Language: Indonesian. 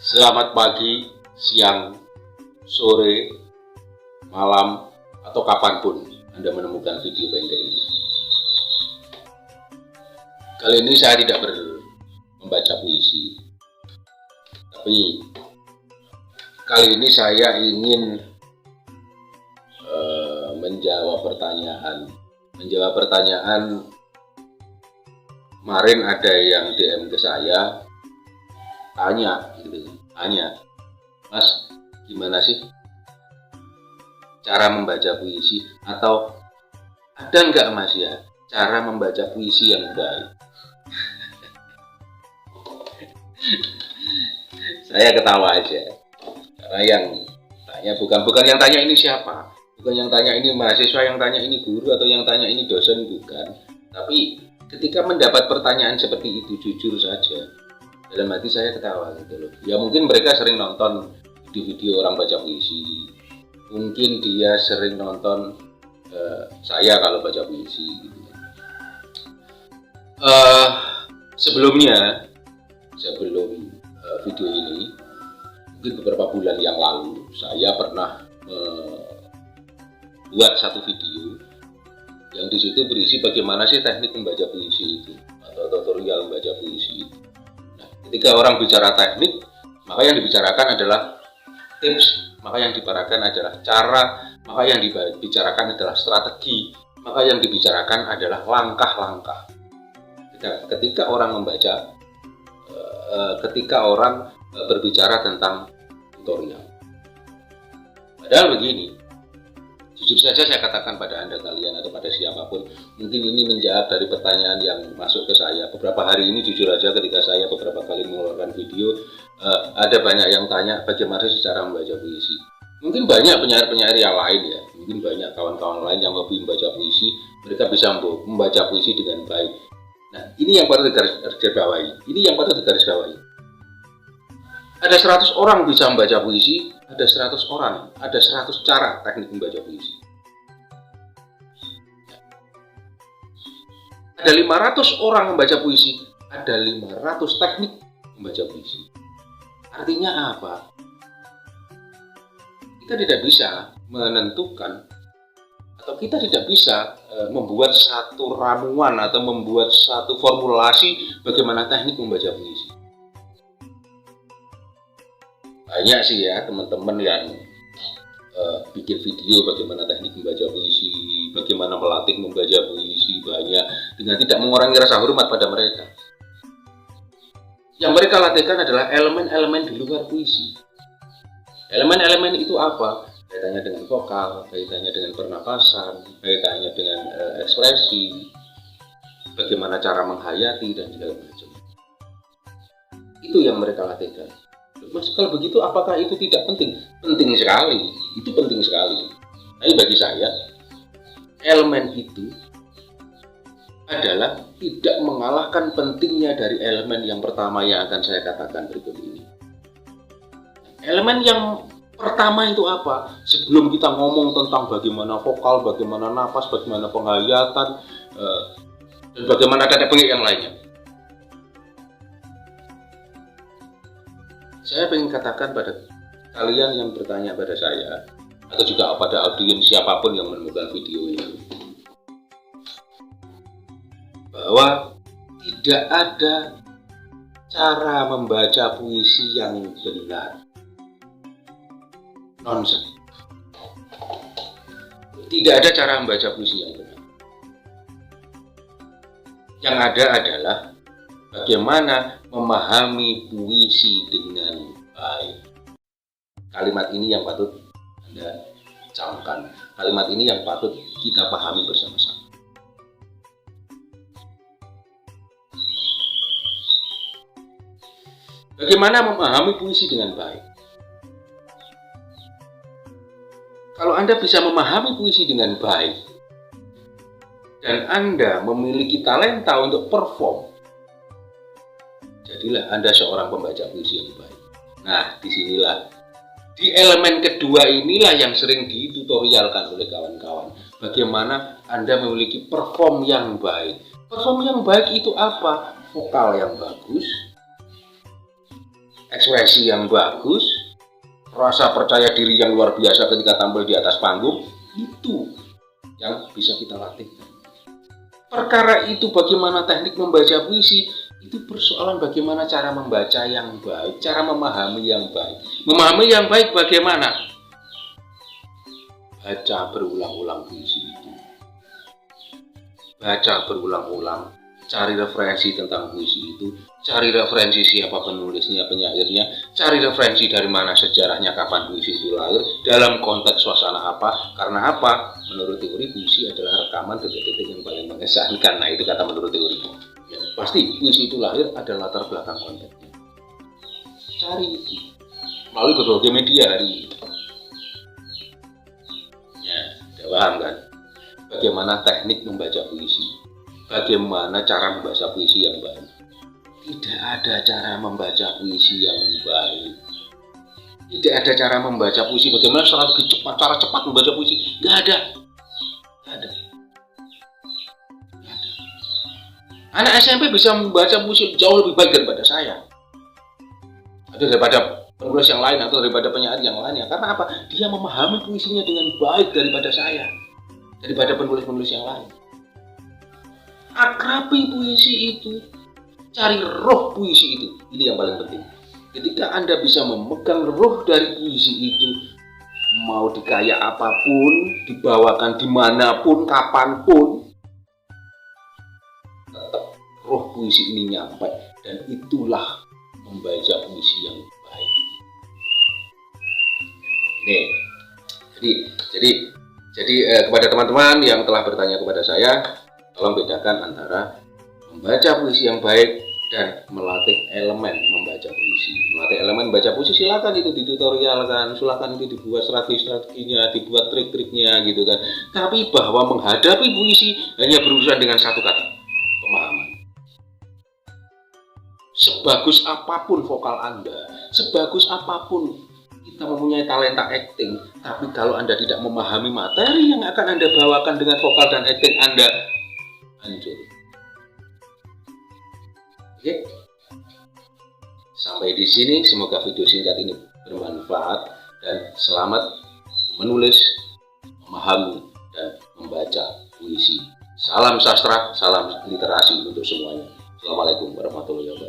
Selamat pagi, siang, sore, malam, atau kapanpun Anda menemukan video pendek ini. Kali ini saya tidak membaca puisi, tapi kali ini saya ingin menjawab pertanyaan. Kemarin ada yang DM ke saya, tanya, Mas, gimana sih cara membaca puisi? Atau ada nggak Mas ya cara membaca puisi yang baik? Saya ketawa aja, karena yang tanya bukan yang tanya ini siapa, bukan yang tanya ini mahasiswa, yang tanya ini guru, atau yang tanya ini dosen, bukan. Tapi ketika mendapat pertanyaan seperti itu, jujur saja, dalam hati saya ketawa gitu loh. Ya mungkin mereka sering nonton video-video orang baca puisi, mungkin dia sering nonton saya kalau baca puisi gitu. Sebelum video ini, mungkin beberapa bulan yang lalu, saya pernah buat satu video yang di situ berisi bagaimana sih teknik membaca puisi itu, atau tutorial membaca puisi itu. Nah, ketika orang bicara teknik, maka yang dibicarakan adalah tips, maka yang dibicarakan adalah cara, maka yang dibicarakan adalah strategi, maka yang dibicarakan adalah langkah-langkah. Ketika orang membaca, ketika orang berbicara tentang tutorial, padahal begini, jujur saja saya katakan pada Anda kalian atau pada siapapun, mungkin ini menjawab dari pertanyaan yang masuk ke saya beberapa hari ini. Jujur aja, ketika saya beberapa kali mengeluarkan video, ada banyak yang tanya bagaimana sih cara membaca puisi. Mungkin banyak penyair-penyair yang lain ya, mungkin banyak kawan-kawan lain yang hobi membaca puisi, mereka bisa membaca puisi dengan baik. Nah, ini yang patut digarisbawahi. Ada 100 orang bisa membaca puisi, ada 100 cara teknik membaca puisi. Ada 500 orang membaca puisi, ada 500 teknik membaca puisi. Artinya apa? Kita tidak bisa menentukan, atau kita tidak bisa membuat satu ramuan atau membuat satu formulasi bagaimana teknik membaca puisi. Banyak sih ya teman-teman yang bikin video bagaimana teknik membaca puisi, bagaimana melatih membaca puisi, banyak, dengan tidak mengurangi rasa hormat pada mereka. Yang mereka latihkan adalah elemen-elemen di luar puisi. Elemen-elemen itu apa? Kaitannya dengan vokal, kaitannya dengan pernapasan, kaitannya dengan ekspresi, bagaimana cara menghayati, dan segala macam. Itu yang mereka latihkan. Mas, kalau begitu apakah itu tidak penting? Penting sekali, itu penting sekali. Tapi bagi saya, elemen itu adalah tidak mengalahkan pentingnya dari elemen yang pertama yang akan saya katakan berikut ini. Elemen yang pertama itu apa? Sebelum kita ngomong tentang bagaimana vokal, bagaimana napas, bagaimana penghayatan, dan bagaimana teknik penghayatan yang lainnya, saya ingin katakan pada kalian yang bertanya pada saya, atau juga pada audiens siapapun yang menemukan video ini, bahwa tidak ada cara membaca puisi yang benar. Nonsense. Tidak ada cara membaca puisi yang benar. Yang ada adalah bagaimana memahami puisi dengan baik. Kalimat ini yang patut Anda camkan. Kalimat ini yang patut kita pahami bersama-sama. Bagaimana memahami puisi dengan baik? Kalau Anda bisa memahami puisi dengan baik, dan Anda memiliki talenta untuk perform, jadilah Anda seorang pembaca puisi yang baik. Nah, disinilah, di elemen kedua inilah yang sering ditutorialkan oleh kawan-kawan. Bagaimana Anda memiliki perform yang baik. Perform yang baik itu apa? Vokal yang bagus, ekspresi yang bagus, rasa percaya diri yang luar biasa ketika tampil di atas panggung, itu yang bisa kita latih. Perkara itu bagaimana teknik membaca puisi, itu persoalan bagaimana cara membaca yang baik, cara memahami yang baik. Memahami yang baik bagaimana? Baca berulang-ulang puisi itu. Baca berulang-ulang, cari referensi tentang puisi itu, cari referensi siapa penulisnya, penyairnya, cari referensi dari mana sejarahnya, kapan puisi itu lahir, dalam konteks suasana apa, karena apa? Menurut teori puisi adalah rekaman detik-detik yang paling mengesankan. Nah, itu kata menurut teori. Ya, pasti puisi itu lahir ada latar belakang konteksnya. Cari itu melalui berbagai media hari ini. Ya, udah paham kan? Bagaimana teknik membaca puisi, bagaimana cara membaca puisi yang baik. Tidak ada cara membaca puisi yang baik. Tidak ada cara membaca puisi bagaimana strategi cepat, cara cepat membaca puisi. Nggak ada. Nggak ada. Nggak ada. Anak SMP bisa membaca puisi jauh lebih baik daripada saya, atau daripada penulis yang lain, atau daripada penyair yang lainnya. Karena apa? Dia memahami puisinya dengan baik daripada saya, daripada penulis-penulis yang lain. Akrabi puisi itu, cari roh puisi itu. Ini yang paling penting. Ketika Anda bisa memegang roh dari puisi itu, mau dikaya apapun, dibawakan dimanapun, kapanpun, tetap roh puisi ini nyampe. Dan itulah membaca puisi yang baik. Ini. Jadi kepada teman-teman yang telah bertanya kepada saya, tolong bedakan antara membaca puisi yang baik dan melatih elemen membaca puisi. Melatih elemen membaca puisi silakan itu ditutorialkan, silakan itu dibuat strategi-strateginya, dibuat trik-triknya gitu kan. Tapi bahwa menghadapi puisi hanya berurusan dengan satu kata, pemahaman. Sebagus apapun vokal Anda, sebagus apapun kita mempunyai talenta acting, tapi kalau Anda tidak memahami materi yang akan Anda bawakan dengan vokal dan acting Anda, hancur. Oke. Sampai di sini, semoga video singkat ini bermanfaat dan selamat menulis, memahami dan membaca puisi. Salam sastra, salam literasi untuk semuanya. Assalamualaikum warahmatullahi wabarakatuh.